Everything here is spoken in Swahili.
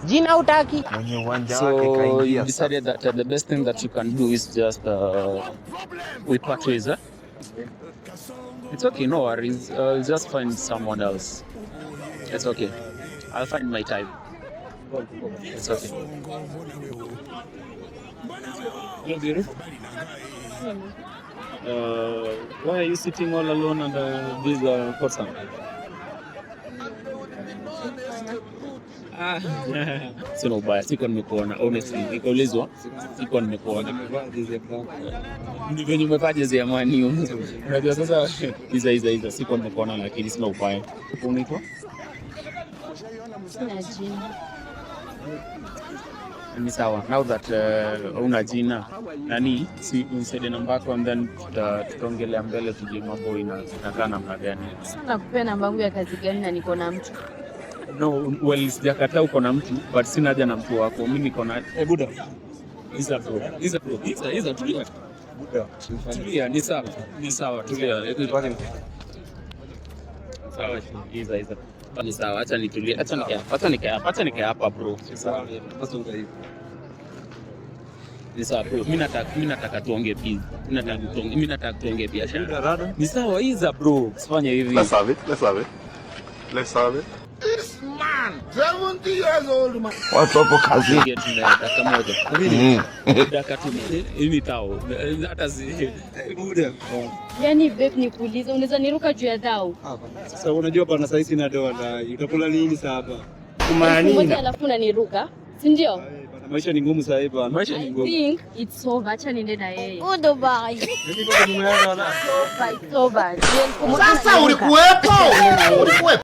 Jina utaki. So you decided that the best thing that you can do is just we part ways. It's okay, no worries. Just find someone else. It's okay. I'll find my type. It's okay. You're beautiful. Why are you sitting all alone under this person? Sina ubaya, siko nimekuona honestly. Nikaulizwa, siko nimekuona. Ndivyo nimevaa jezi ya Man U. Unajua sasa hizo siko nimekuona lakini sina ubaya. Unaitwa? Sina jina. Ni sawa. Now that una jina, nani si unisaidie namba yako and then tutaongelea mbele tujue mambo inakaa namna gani. Sina kupea namba yangu ya kazi gani na niko na mtu. No, well, sijakataa uko na mtu, but sina haja na mtu wako. Mimi niko na Buda. Iza tulia. Buda. Tulia, ni sawa, tulia. Sawa, iza. Ni sawa, acha nitulie. Acha nikae hapa bro. Sawa. Ni sawa bro. Mimi nataka tuongee pia. Mimi nataka tuongee biashara. Ni sawa, iza bro. Usifanye hivi. Let's have it. This man, 70 years old man. Watu hapo kazi. Dakika moja. Dakika tu. Hivi tao. Hata si Buda. Yaani babe nikuulize, unaweza niruka juu ya dhao? Sasa unajua bana sasa hizi na doa utakula nini sasa hapa? Kumaanisha alafu unaniruka, si ndio? Maisha ni ngumu sasa hivi bana. Maisha ni ngumu. I think it's over, acha niende na yeye. Goodbye. It's over. Sasa ulikuwepo.